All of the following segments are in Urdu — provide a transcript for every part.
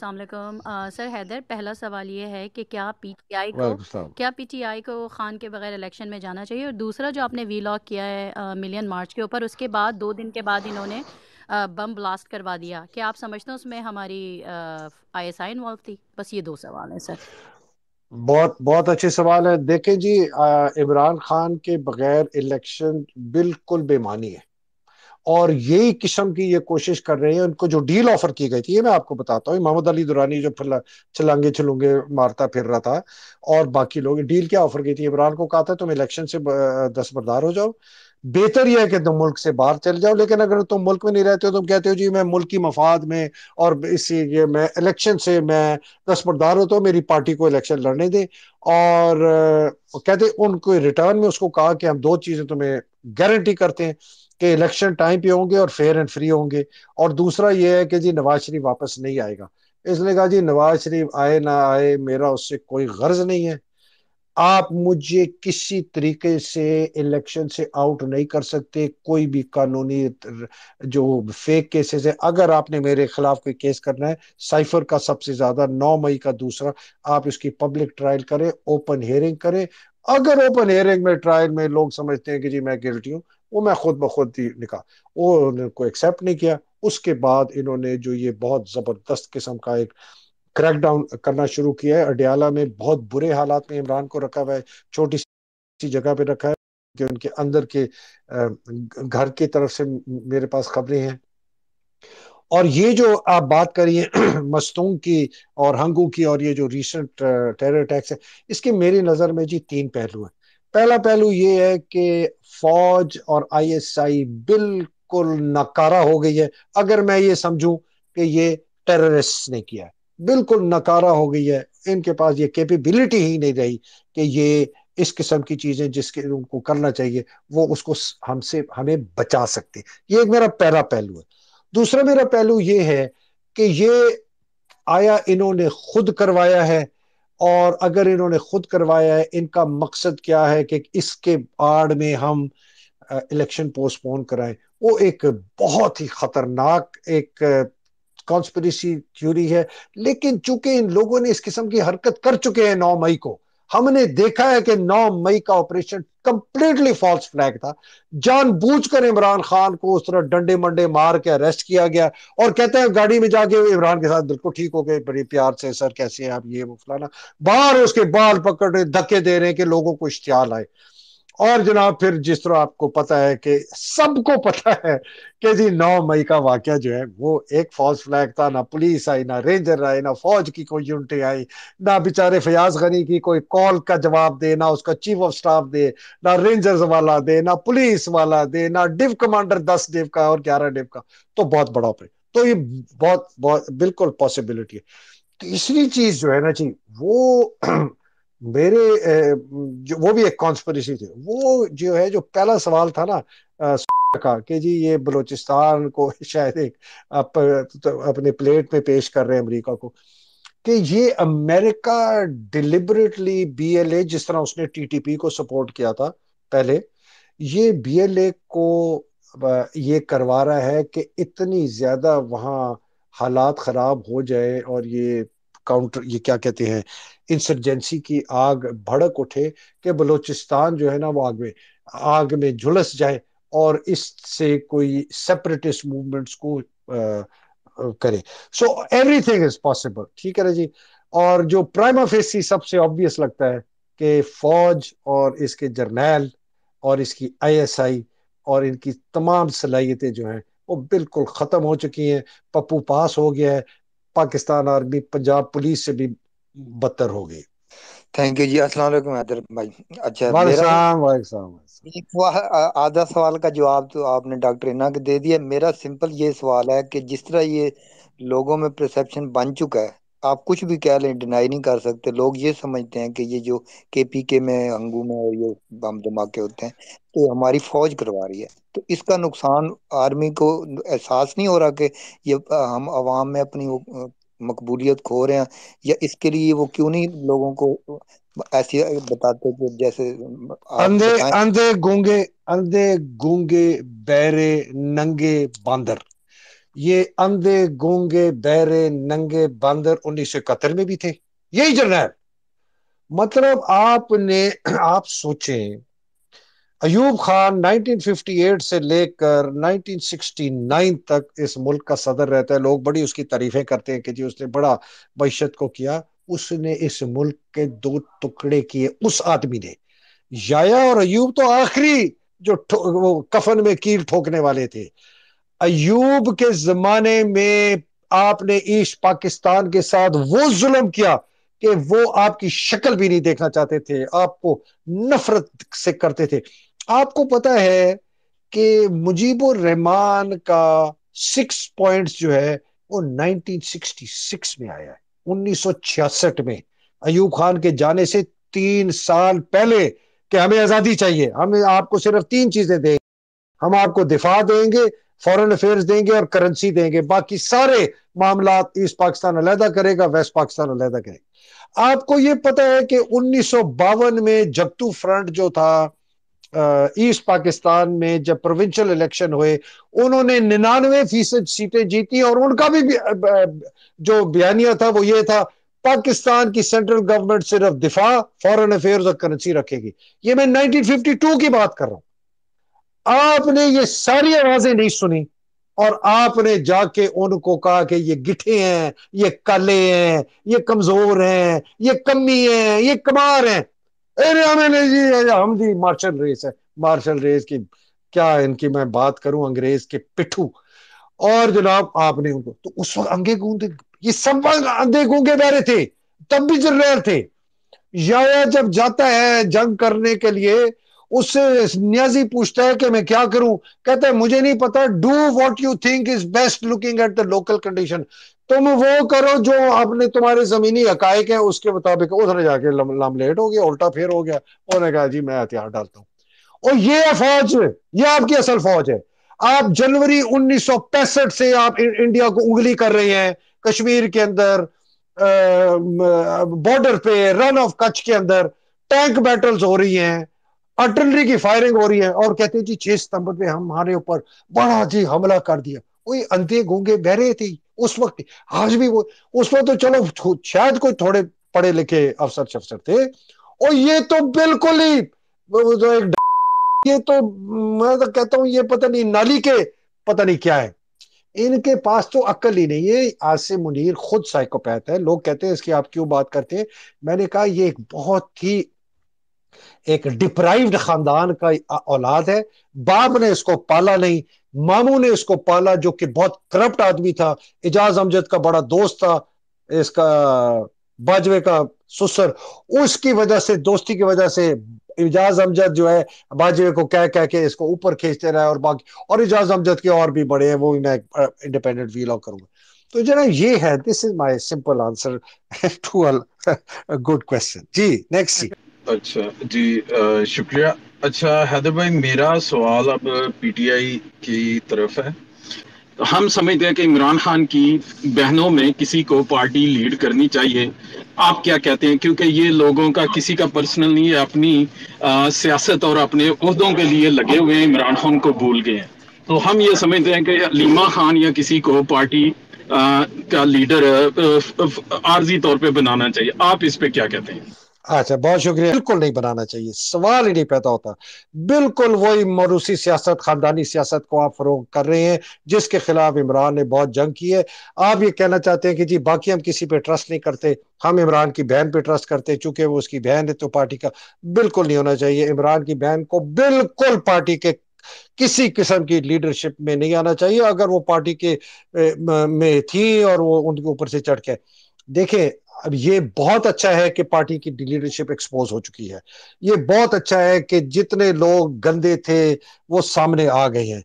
السلام علیکم سر حیدر، پہلا سوال یہ ہے کہ کیا پی ٹی آئی کو وعلیکم السلام۔ خان کے بغیر الیکشن میں جانا چاہیے؟ اور دوسرا جو آپ نے وی لاگ کیا ہے ملین مارچ کے اوپر، اس کے بعد 2 دن کے بعد انہوں نے بم بلاسٹ کروا دیا، کیا آپ سمجھتے ہیں اس میں ہماری آئی ایس آئی انوالو تھی؟ بس یہ 2 سوال ہیں سر۔ بہت بہت اچھے سوال ہے۔ دیکھیں جی، عمران خان کے بغیر الیکشن بالکل بے معنی ہے، اور یہی قسم کی یہ کوشش کر رہے ہیں۔ ان کو جو ڈیل آفر کی گئی تھی، یہ میں آپ کو بتاتا ہوں، محمد علی درانی جو چھلانگے چھلونگے مارتا پھر رہا تھا، اور باقی لوگ، ڈیل کیا آفر کی تھی؟ عمران کو کہا تھا تم الیکشن سے دستبردار ہو جاؤ، بہتر یہ ہے کہ تم ملک سے باہر چل جاؤ، لیکن اگر تم ملک میں نہیں رہتے ہو، تم کہتے ہو جی میں ملکی مفاد میں اور یہ میں الیکشن سے میں دستبردار ہوتا ہوں، میری پارٹی کو الیکشن لڑنے دیں۔ اور کہتے ان کو ریٹرن میں اس کو کہا کہ ہم 2 چیزیں تمہیں گارنٹی کرتے ہیں کہ الیکشن ٹائم پہ ہوں گے اور فیئر اینڈ فری ہوں گے، اور دوسرا یہ ہے کہ جی نواز شریف واپس نہیں آئے گا۔ اس نے کہا جی نواز شریف آئے نہ آئے میرا اس سے کوئی غرض نہیں ہے، آپ مجھے کسی طریقے سے الیکشن سے آؤٹ نہیں کر سکتے، کوئی بھی قانونی جو فیک کیسز ہے، اگر آپ نے میرے خلاف کوئی کیس کرنا ہے، سائفر کا سب سے زیادہ 9 مئی کا دوسرا، آپ اس کی پبلک ٹرائل کریں، اوپن ہیئرنگ کریں۔ اگر اوپن ہیئرنگ میں ٹرائل میں لوگ سمجھتے ہیں کہ جی میں گلٹی ہوں، وہ میں خود بخود ہی نکال، وہ انہوں نے کوئی ایکسیپٹ نہیں کیا۔ اس کے بعد انہوں نے جو یہ بہت زبردست قسم کا ایک کریک ڈاؤن کرنا شروع کیا ہے، اڈیالہ میں بہت برے حالات میں عمران کو رکھا ہوا ہے، چھوٹی سی جگہ پہ رکھا ہے کہ ان کے اندر کے گھر کی طرف سے میرے پاس خبریں ہیں۔ اور یہ جو آپ بات کریے مستونگ کی اور ہنگو کی، اور یہ جو ریسنٹ ٹیرر اٹیکس ہے، اس کے میری نظر میں جی 3 پہلو ہیں۔ پہلا پہلو یہ ہے کہ فوج اور آئی ایس آئی بالکل ناکارہ ہو گئی ہے۔ اگر میں یہ سمجھوں کہ یہ ٹیررسٹ نے کیا ہے، بالکل ناکارہ ہو گئی ہے، ان کے پاس یہ کیپیبلٹی ہی نہیں رہی کہ یہ اس قسم کی چیزیں جس کے ان کو کرنا چاہیے وہ اس کو ہمیں بچا سکتے۔ یہ ایک میرا پہلا پہلو ہے۔ دوسرا میرا پہلو یہ ہے کہ یہ آیا انہوں نے خود کروایا ہے، اور اگر انہوں نے خود کروایا ہے، ان کا مقصد کیا ہے کہ اس کے آڑ میں ہم الیکشن پوسٹ پون کرائیں۔ وہ ایک بہت ہی خطرناک ایک کانسپریسی تھیوری ہے، لیکن چونکہ ان لوگوں نے اس قسم کی حرکت کر چکے ہیں 9 مئی کو، ہم نے دیکھا ہے کہ 9 مئی کا آپریشن کمپلیٹلی فالس فلیگ تھا، جان بوجھ کر عمران خان کو اس طرح ڈنڈے منڈے مار کے اریسٹ کیا گیا، اور کہتے ہیں گاڑی میں جا کے عمران کے ساتھ بالکل ٹھیک ہو گئے، بڑی پیار سے سر کیسے ہیں آپ، یہ وہ فلانا، باہر اس کے بال پکڑ رہے، دھکے دے رہے ہیں کہ لوگوں کو اشتعال آئے۔ اور جناب پھر جس طرح آپ کو پتا ہے کہ سب کو پتا ہے کہ جی 9 مئی کا واقعہ جو ہے وہ ایک فالس فلیگ تھا، نہ پولیس آئی، نہ رینجر آئی، نہ فوج کی کوئی یونٹی آئی، نہ بیچارے فیاض غنی کی کوئی کال کا جواب دے، نہ اس کا چیف آف سٹاف دے، نہ رینجرز والا دے، نہ پولیس والا دے، نہ ڈیو کمانڈر 10 ڈیو کا اور 11 ڈیو کا، تو بہت بڑا آپریشن، تو یہ بہت بہت بالکل پاسبلٹی ہے۔ تیسری چیز جو ہے نا جی، وہ میرے وہ بھی ایک کانسپریسی تھی، وہ جو ہے جو پہلا سوال تھا نا کا کہ جی یہ بلوچستان کو شاید ایک اپنے پلیٹ میں پیش کر رہے ہیں امریکہ کو، کہ یہ امریکہ ڈیلیبریٹلی بی ایل اے، جس طرح اس نے ٹی ٹی پی کو سپورٹ کیا تھا پہلے، یہ بی ایل اے کو یہ کروا رہا ہے کہ اتنی زیادہ وہاں حالات خراب ہو جائے، اور یہ کاؤنٹر، یہ کیا کہتے ہیں، انسرجنسی کی آگ بھڑک اٹھے کہ بلوچستان جو ہے نا وہ آگ میں جھلس جائے، اور اس سے کوئی سیپریٹسٹ موومنٹس کو کرے۔ So every thing is possible, ٹھیک ہے نا جی۔ اور جو پرائما فیسی سب سے obvious لگتا ہے کہ فوج اور اس کے جرنیل اور اس کی آئی ایس آئی اور ان کی تمام صلاحیتیں جو ہیں وہ بالکل ختم ہو چکی ہیں، پپو پاس ہو گیا ہے، پاکستان آرمی پنجاب پولیس سے بھی بدتر ہو گئی۔ تھینک یو جی، السلام علیکم حیدر بھائی۔ اچھا، وعلیکم میرا السلام، وعلیکم السلام۔ آدھا سوال کا جواب تو آپ نے ڈاکٹر اینا کے دے دیا۔ میرا سمپل یہ سوال ہے کہ جس طرح یہ لوگوں میں پرسیپشن بن چکا ہے، آپ کچھ بھی کہہ لیں، ڈینائی نہیں کر سکتے، لوگ یہ سمجھتے ہیں کہ یہ جو کے پی کے میں، ہنگو میں اور یہ بم دھماکے ہوتے ہیں تو ہماری فوج کروا رہی ہے، تو اس کا نقصان آرمی کو احساس نہیں ہو رہا کہ یہ ہم عوام میں اپنی مقبولیت کھو رہے ہیں؟ یا اس کے لیے وہ کیوں نہیں لوگوں کو ایسی بتاتے کہ جیسے آپ اندھے بتائیں؟ اندھے گونگے، اندھے گونگے بہرے ننگے باندر، یہ اندھے گونگے بہرے ننگے باندر 1971 میں بھی تھے، یہی جرنیل. مطلب آپ سوچیں ایوب خان 1958 سے لے کر 1969 تک اس ملک کا صدر رہتا ہے. لوگ بڑی اس کی تعریفیں کرتے ہیں کہ جی اس نے بڑا معیشت کو کیا. اس نے اس ملک کے 2 ٹکڑے کیے اس آدمی نے. یایا اور ایوب تو آخری جو وہ کفن میں کیل ٹھوکنے والے تھے. ایوب کے زمانے میں آپ نے ایسٹ پاکستان کے ساتھ وہ ظلم کیا کہ وہ آپ کی شکل بھی نہیں دیکھنا چاہتے تھے، آپ کو نفرت سے کرتے تھے. آپ کو پتا ہے کہ مجیب الرحمان کا 6 پوائنٹس جو ہے وہ 1966 میں آیا ہے، 1966 میں، ایوب خان کے جانے سے 3 سال پہلے، کہ ہمیں آزادی چاہیے، ہم آپ کو صرف 3 چیزیں دیں، ہم آپ کو دفاع دیں گے، فورن افیئرز دیں گے اور کرنسی دیں گے، باقی سارے معاملات ایسٹ پاکستان علیحدہ کرے گا، ویسٹ پاکستان علیحدہ کرے گا. آپ کو یہ پتا ہے کہ 1952 میں جگتو فرنٹ جو تھا ایسٹ پاکستان میں، جب پروونشل الیکشن ہوئے، انہوں نے 99% سیٹیں جیتی، اور ان کا بھی جو بیانیہ تھا وہ یہ تھا پاکستان کی سینٹرل گورنمنٹ صرف دفاع، فورن افیئرز اور کرنسی رکھے گی. یہ میں 1952 کی بات کر رہا ہوں. آپ نے یہ ساری آوازیں نہیں سنی، اور آپ نے جا کے ان کو کہا کہ یہ گٹھے ہیں، یہ کالے ہیں، یہ کمزور ہیں، یہ کمی ہیں، یہ کمار ہیں. ہم جی مارشل ریس ہے، مارشل ریس کی کیا ان کی میں بات کروں، انگریز کے پٹھو. اور جناب آپ نے ان کو تو اس وقت انگے گونگے، یہ سب اندھے گونگے بہرے تھے، تب بھی جرنیل تھے. یا جب جاتا ہے جنگ کرنے کے لیے، اس سے نیازی پوچھتا ہے کہ میں کیا کروں، کہتا ہے مجھے نہیں پتا، do what you think is best looking at the local condition. تم وہ کرو جو آپ نے تمہارے زمینی حقائق ہیں اس کے مطابق. اس نے جا کے لاملیٹ ہو گیا، الٹا پھیر ہو گیا، انہوں نے کہا جی میں ہتھیار ڈالتا ہوں. اور یہ ہے فوج، یہ آپ کی اصل فوج ہے. آپ جنوری 1965 سے آپ انڈیا کو انگلی کر رہے ہیں، کشمیر کے اندر، بارڈر پہ، رن آف کچھ کے اندر ٹینک بیٹلز ہو رہی ہیں، آرٹلری کی فائرنگ ہو رہی ہے، اور کہتے ہیں جی 6 ستمبر پہ ہمارے اوپر بڑا جی حملہ کر دیا. وہی اندھے گونگے بہرے تھے اس وقت. آج بھی وہ اس وقت تو چلو شاید کوئی تھوڑے پڑھے لکھے افسر شفسر تھے، اور یہ تو بالکل ہی یہ تو میں تو کہتا ہوں یہ پتہ نہیں نالی کے پتہ نہیں کیا ہے. ان کے پاس تو عقل ہی نہیں ہے. عاصم منیر خود سائیکوپیتھ ہے. لوگ کہتے ہیں اس کی آپ کیوں بات کرتے ہیں، میں نے کہا یہ ایک بہت ہی ایک ڈپرائیوڈ خاندان کا اولاد ہے. باپ نے اس کو پالا نہیں، ماموں نے اس کو پالا جو کہ بہت کرپٹ آدمی تھا. اجاز امجد کا بڑا دوست تھا اس کا، باجوے کا سسر. اس کی وجہ سے، دوستی کی وجہ سے، اجاز امجد جو ہے باجوے کو کہہ کے اس کو اوپر کھینچتے رہے، اور باقی اور اجاز امجد کے اور بھی بڑے ہیں، وہ میں انڈیپینڈنٹ ویلاگ کروں گا. تو جناب یہ ہے، this is my simple answer to good question. جی نیکسٹ. جی اچھا جی، شکریہ. اچھا حیدر بھائی، میرا سوال اب پی ٹی آئی کی طرف ہے. ہم سمجھتے ہیں کہ عمران خان کی بہنوں میں کسی کو پارٹی لیڈ کرنی چاہیے. آپ کیا کہتے ہیں؟ کیونکہ یہ لوگوں کا کسی کا پرسنل نہیں ہے، اپنی سیاست اور اپنے عہدوں کے لیے لگے ہوئے ہیں، عمران خان کو بھول گئے ہیں. تو ہم یہ سمجھتے ہیں کہ علیمہ خان یا کسی کو پارٹی کا لیڈر عارضی طور پہ بنانا چاہیے. آپ اس پہ کیا کہتے ہیں؟ اچھا بہت شکریہ. بالکل نہیں بنانا چاہیے، سوال ہی نہیں پیدا ہوتا. بالکل وہی موروثی سیاست، خاندانی سیاست کو آپ فروغ کر رہے ہیں جس کے خلاف عمران نے بہت جنگ کی ہے. آپ یہ کہنا چاہتے ہیں کہ جی باقی ہم کسی پہ ٹرسٹ نہیں کرتے، ہم عمران کی بہن پہ ٹرسٹ کرتے چونکہ وہ اس کی بہن ہے تو پارٹی کا. بالکل نہیں ہونا چاہیے. عمران کی بہن کو بالکل پارٹی کے کسی قسم کی لیڈرشپ میں نہیں آنا چاہیے. اگر وہ پارٹی کے میں تھی اور وہ ان کے اوپر سے چڑھ کے دیکھیں. اب یہ بہت اچھا ہے کہ پارٹی کی لیڈرشپ ایکسپوز ہو چکی ہے. یہ بہت اچھا ہے کہ جتنے لوگ گندے تھے وہ سامنے آ گئے ہیں،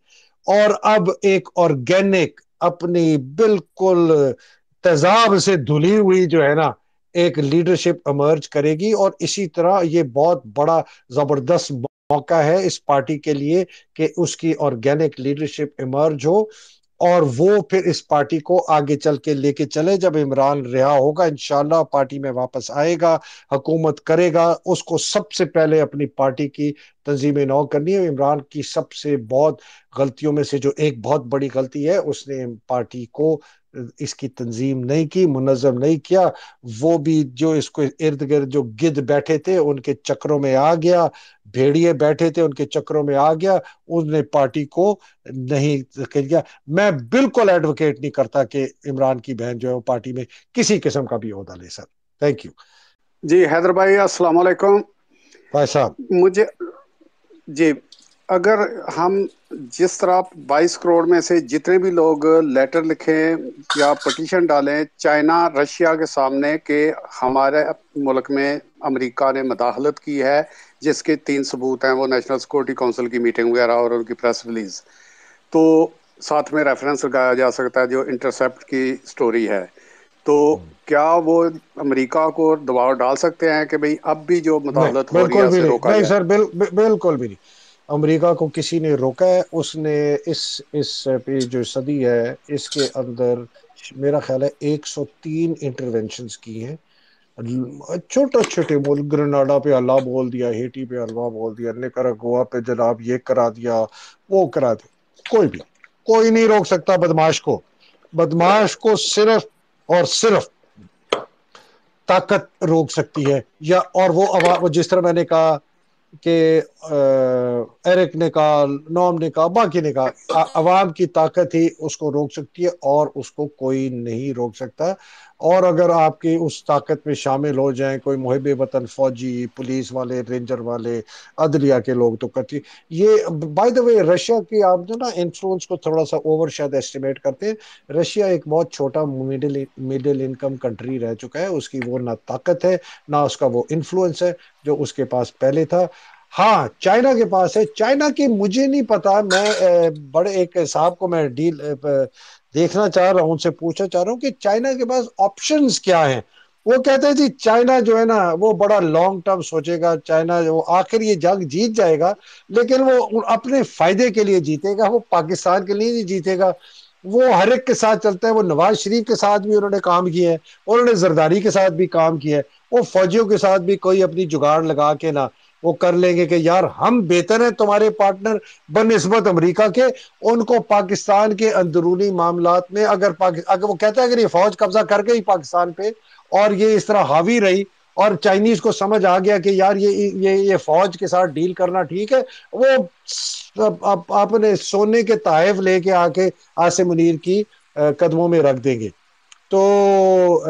اور اب ایک آرگینک اپنی بالکل تیزاب سے دھلی ہوئی جو ہے نا ایک لیڈرشپ ایمرج کرے گی. اور اسی طرح یہ بہت بڑا زبردست موقع ہے اس پارٹی کے لیے کہ اس کی آرگینک لیڈرشپ ایمرج ہو، اور وہ پھر اس پارٹی کو آگے چل کے لے کے چلے. جب عمران رہا ہوگا انشاءاللہ پارٹی میں واپس آئے گا، حکومت کرے گا، اس کو سب سے پہلے اپنی پارٹی کی تنظیم نو کرنی ہے. عمران کی سب سے بہت غلطیوں میں سے جو ایک بہت بڑی غلطی ہے، اس نے پارٹی کو اس کی تنظیم نہیں کی، منظم نہیں کیا. وہ بھی جو اس کو ارد گرد جو گدھ بیٹھے تھے ان کے چکروں میں آ گیا، بھیڑیے بیٹھے تھے ان کے چکروں میں آ گیا، اس نے پارٹی کو نہیں کیا. میں بالکل ایڈوکیٹ نہیں کرتا کہ عمران کی بہن جو ہے وہ پارٹی میں کسی قسم کا بھی عہدہ لے. Sir thank you. جی حیدر بھائی السلام علیکم. بھائی صاحب مجھے جی، اگر ہم جس طرح 22 کروڑ میں سے جتنے بھی لوگ لیٹر لکھیں یا پٹیشن ڈالیں چائنا رشیا کے سامنے کہ ہمارے ملک میں امریکہ نے مداخلت کی ہے، جس کے 3 ثبوت ہیں، وہ نیشنل سیکورٹی کونسل کی میٹنگ وغیرہ اور ان کی پریس ریلیز، تو ساتھ میں ریفرنس لگایا جا سکتا ہے جو انٹرسیپٹ کی سٹوری ہے، تو کیا وہ امریکہ کو دباؤ ڈال سکتے ہیں کہ بھئی اب بھی جو نہیں، مداخلت ہو رہی ہے بالکل بھی اسے نہیں، روکا نہیں جائے؟ سر، بالکل بھی نہیں. امریکہ کو کسی نے روکا ہے. اس نے اس جو صدی ہے اس کے اندر میرا خیال ہے 103 انٹرونشنز کی ہیں. چھوٹے چھوٹے ملک، گرناڈا پہ اللہ بول دیا، ہیٹی پہ اللہ بول دیا، نکراگوا پہ جناب یہ کرا دیا، وہ کرا دیا. کوئی نہیں روک سکتا بدماش کو. بدماش کو صرف اور صرف طاقت روک سکتی ہے. یا اور وہ جس طرح میں نے کہا کہ ایرک نے کہا، نوم نے کہا، باقی نے کہا، عوام کی طاقت ہی اس کو روک سکتی ہے اور اس کو کوئی نہیں روک سکتا. اور اگر آپ کی اس طاقت میں شامل ہو جائیں کوئی محب وطن، فوجی، پولیس والے، رینجر والے، عدلیہ کے لوگ، تو کرتی یہ. بائی دا وے رشیا کی آپ جو نا انفلوئنس کو تھوڑا سا اوور شاید ایسٹیمیٹ کرتے ہیں. رشیا ایک بہت چھوٹا مڈل انکم کنٹری رہ چکا ہے. اس کی وہ نہ طاقت ہے نہ اس کا وہ انفلوئنس ہے جو اس کے پاس پہلے تھا. ہاں چائنا کے پاس ہے. چائنا کی مجھے نہیں پتا، میں بڑے ایک صاحب کو میں ڈیل دیکھنا چاہ رہا ہوں، ان سے پوچھنا چاہ رہا ہوں کہ چائنا کے پاس آپشنز کیا ہیں. وہ کہتے ہیں جی چائنا جو ہے نا وہ بڑا لانگ ٹرم سوچے گا. چائنا وہ آخر یہ جنگ جیت جائے گا لیکن وہ اپنے فائدے کے لیے جیتے گا، وہ پاکستان کے لیے نہیں جیتے گا. وہ ہر ایک کے ساتھ چلتا ہے. وہ نواز شریف کے ساتھ بھی انہوں نے کام کیا ہے، انہوں نے زرداری کے ساتھ بھی کام کیا ہے. وہ فوجیوں کے ساتھ بھی کوئی اپنی جگاڑ لگا کے نہ وہ کر لیں گے کہ یار ہم بہتر ہیں تمہارے پارٹنر بنسبت امریکہ کے. ان کو پاکستان کے اندرونی معاملات میں اگر وہ کہتا ہے اگر یہ فوج قبضہ کر گئی پاکستان پہ اور یہ اس طرح حاوی رہی اور چائنیز کو سمجھ آ گیا کہ یار یہ فوج کے ساتھ ڈیل کرنا ٹھیک ہے، وہ آپ نے سونے کے تحائف لے کے آ کے عاصم منیر کی قدموں میں رکھ دیں گے. تو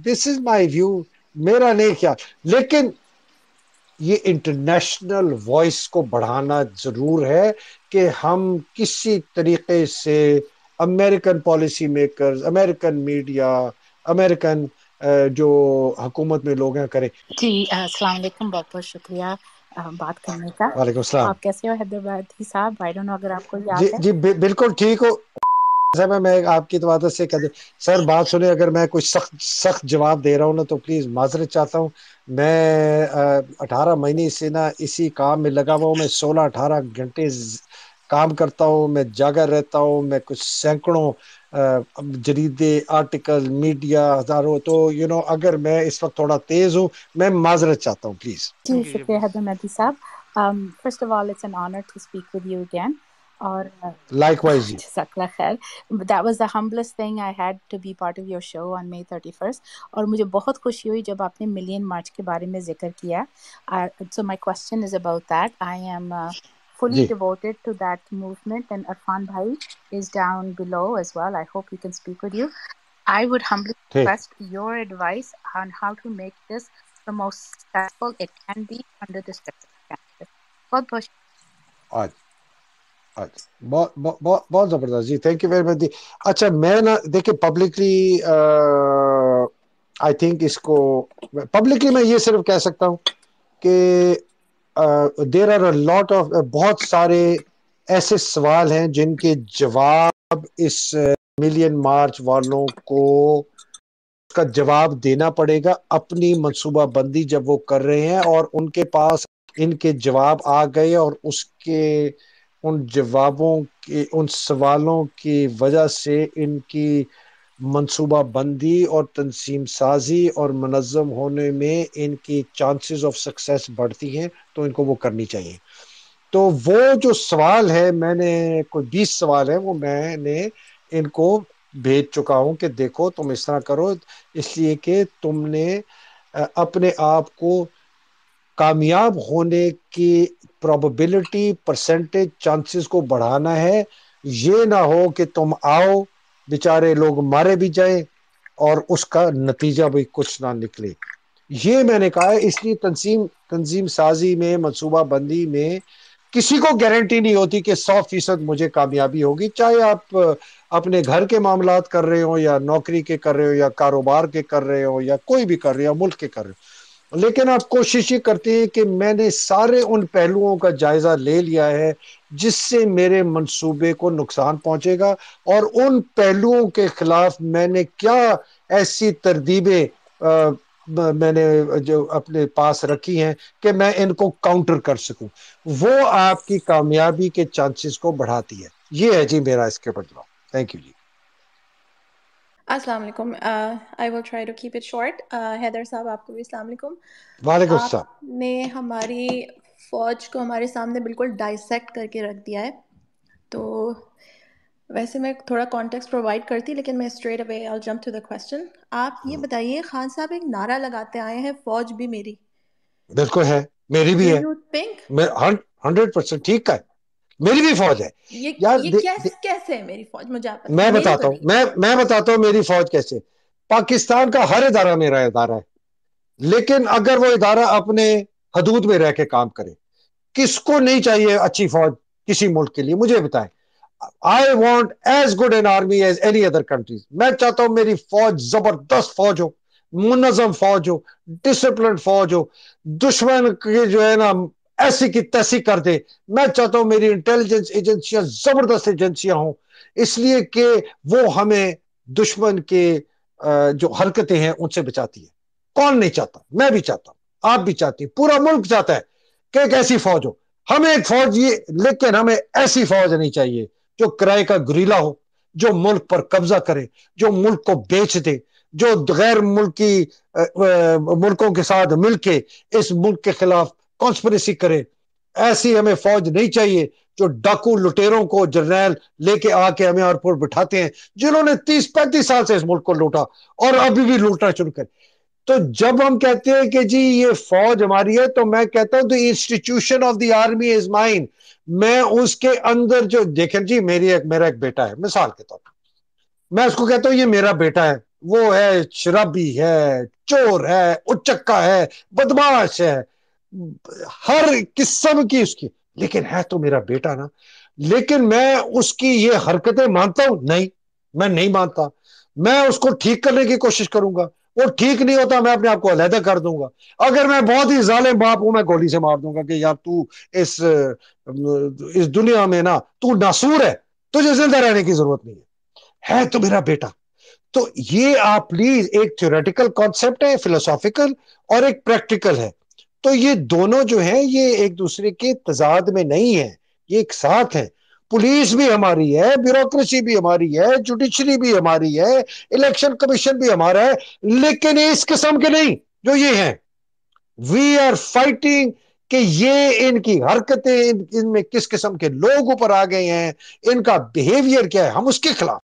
دس از مائی ویو، میرا نہیں خیال. لیکن یہ انٹرنیشنل وائس کو بڑھانا ضرور ہے کہ ہم کسی طریقے سے American policy makers, American media, American جو حکومت میں لوگ ہیں کریں. جی السلام علیکم، بہت بہت شکریہ بات کرنے کا. وعلیکم السلام. آپ کیسے ہو حیدرآبادی صاحب؟ آئی ڈونٹ نو اگر آپ کو جی یاد ہے. جی بالکل ٹھیک ہو صاحب. میں آپ کی عادت سے کہہ دوں سر بات سنیں، اگر میں کوئی سخت جواب دے رہا ہوں نا تو پلیز معذرت چاہتا ہوں. میں 18 مہینے سے نا اسی کام میں لگا ہوا ہوں. میں 16-18 گھنٹے کام کرتا ہوں، میں جاگا رہتا ہوں. میں کچھ سینکڑوں جریدے، آرٹیکل، میڈیا، ہزاروں. تو اگر میں اس وقت تھوڑا تیز ہوں میں معذرت چاہتا ہوں پلیز. جی شکریہ حیدرآبادی صاحب. First of all it's an honour to speak with you again. اور لائک وائز جی. جزاک اللہ خیر. That was the humblest thing I had to be part of your show on May 31st. اور مجھے بہت خوشی ہوئی جب آپ نے ملین مارچ کے بارے میں ذکر کیا. So my question is about that. I am fully G devoted to that movement and Arfan Bhai is down below as well. I hope he can speak with you. I would humbly ٹھیک. request your advice on how to make this the most successful it can be under the circumstances. بہت بہت آج بہت زبردست جی. تھینک یو ویری مچ جی. اچھا میں نا دیکھیں پبلکلی آئی تھنک اس کو پبلکلی میں یہ صرف کہہ سکتا ہوں کہ there are a lot of بہت سارے ایسے سوال ہیں جن کے جواب اس ملین مارچ والوں کو کا جواب دینا پڑے گا اپنی منصوبہ بندی جب وہ کر رہے ہیں. اور ان کے پاس ان کے جواب آ گئے اور اس کے ان جوابوں کے ان سوالوں کی وجہ سے ان کی منصوبہ بندی اور تنظیم سازی اور منظم ہونے میں ان کی چانسز آف سکسیس بڑھتی ہیں، تو ان کو وہ کرنی چاہیے۔ تو وہ جو سوال ہے، میں نے کوئی 20 سوال ہے، وہ میں نے ان کو بھیج چکا ہوں کہ دیکھو تم اس طرح کرو، اس لیے کہ تم نے اپنے آپ کو کامیاب ہونے کی پروبیبلٹی پرسنٹیج چانسز کو بڑھانا ہے۔ یہ نہ ہو کہ تم آؤ بیچارے لوگ مارے بھی جائیں اور اس کا نتیجہ بھی کچھ نہ نکلے۔ یہ میں نے کہا ہے، اس لیے تنظیم سازی میں، منصوبہ بندی میں کسی کو گارنٹی نہیں ہوتی کہ 100% مجھے کامیابی ہوگی، چاہے آپ اپنے گھر کے معاملات کر رہے ہو یا نوکری کے کر رہے ہو یا کاروبار کے کر رہے ہو یا کوئی بھی کر رہے ہو، ملک کے کر رہے ہو، لیکن آپ کوشش یہ کرتے ہیں کہ میں نے سارے ان پہلوؤں کا جائزہ لے لیا ہے جس سے میرے منصوبے کو نقصان پہنچے گا، اور ان پہلوؤں کے خلاف میں نے کیا ایسی ترتیبیں میں نے جو اپنے پاس رکھی ہیں کہ میں ان کو کاؤنٹر کر سکوں، وہ آپ کی کامیابی کے چانسز کو بڑھاتی ہے۔ یہ ہے جی میرا اس کے بدلاؤ۔ تھینک یو جی۔ السلام علیکم. I will try to keep it short. Haider صاحب آپ کو بھی السلام علیکم. وعلیکم آپ السلام۔ نے ہماری فوج کو ہمارے سامنے بالکل ڈائسیکٹ کر کے رکھ دیا ہے. تو ویسے میں تھوڑا کانٹیکسٹ پرووائڈ کرتی، لیکن میں straight away I'll jump to the question. آپ یہ بتائیے، خان صاحب ایک نعرہ لگاتے آئے ہیں، فوج بھی میری. بالکل ہے، میری بھی Do ہے، you think 100% ٹھیک ہے، میری بھی فوج ہے یار۔ یہ کیسے ہے میری فوج؟ مجھے آپ میں بتائیں، میری بتاتا تو ہوں، نہیں. میں بتاتا ہوں میری فوج کیسے۔ پاکستان کا ہر ادارہ میرا ادارہ ہے، لیکن اگر وہ ادارہ اپنے حدود میں رہ کے کام کرے، کس کو نہیں چاہیے اچھی فوج کسی ملک کے لیے؟ مجھے بتائیں۔ I want as good an army as any other countries. میں چاہتا ہوں میری فوج زبردست فوج ہو، منظم فوج ہو، ڈسپلن فوج ہو، دشمن کی جو ہے نا ایسی کی تیسی کر دے۔ میں چاہتا ہوں میری انٹیلیجنس ایجنسیاں زبردست ایجنسیاں ہوں، اس لیے کہ وہ ہمیں دشمن کے جو حرکتیں ہیں ان سے بچاتی ہے۔ کون نہیں چاہتا؟ میں بھی چاہتا ہوں، آپ بھی چاہتی ہیں، پورا ملک چاہتا ہے کہ ایک ایسی فوج ہو۔ ہمیں ایک فوج یہ، لیکن ہمیں ایسی فوج نہیں چاہیے جو کرائے کا گریلا ہو، جو ملک پر قبضہ کرے، جو ملک کو بیچ دے، جو غیر ملکی ملکوں کے ساتھ مل کے اس ملک کے خلاف کانسپریسی کرے۔ ایسی ہمیں فوج نہیں چاہیے جو ڈاکو لٹیروں کو جرنیل لے کے آ کے ہمیں اور پر بٹھاتے ہیں، جنہوں نے 30-35 سال سے اس ملک کو لوٹا اور ابھی بھی لوٹنا شروع کرے۔ تو جب ہم کہتے ہیں کہ جی یہ فوج ہماری ہے، تو میں کہتا ہوں the institution of the army is mine. میں اس کے اندر جو دیکھیں جی، میرا ایک بیٹا ہے، مثال کے طور پر میں اس کو کہتا ہوں یہ میرا بیٹا ہے، وہ ہے شرابی ہے، چور ہے، اچکا ہے، بدماش ہے، ہر قسم کی اس کی، لیکن ہے تو میرا بیٹا نا۔ لیکن میں اس کی یہ حرکتیں مانتا ہوں؟ نہیں، میں نہیں مانتا۔ میں اس کو ٹھیک کرنے کی کوشش کروں گا، وہ ٹھیک نہیں ہوتا میں اپنے آپ کو علیحدہ کر دوں گا۔ اگر میں بہت ہی ظالم باپ ہوں، میں گولی سے مار دوں گا کہ یار تو اس دنیا میں نا تو ناسور ہے، تجھے زندہ رہنے کی ضرورت نہیں ہے تو میرا بیٹا۔ تو یہ آپ پلیز، ایک تھیوریٹیکل کانسیپٹ ہے، فلسافیکل، اور ایک پریکٹیکل ہے۔ تو یہ دونوں جو ہیں یہ ایک دوسرے کے تضاد میں نہیں ہیں، یہ ایک ساتھ ہیں۔ پولیس بھی ہماری ہے، بیوروکریسی بھی ہماری ہے، جوڈیشری بھی ہماری ہے، الیکشن کمیشن بھی ہمارا ہے، لیکن اس قسم کے نہیں جو یہ ہیں۔ وی آر فائٹنگ کہ یہ ان کی حرکتیں، ان میں کس قسم کے لوگ اوپر آ گئے ہیں، ان کا بیہیویئر کیا ہے، ہم اس کے خلاف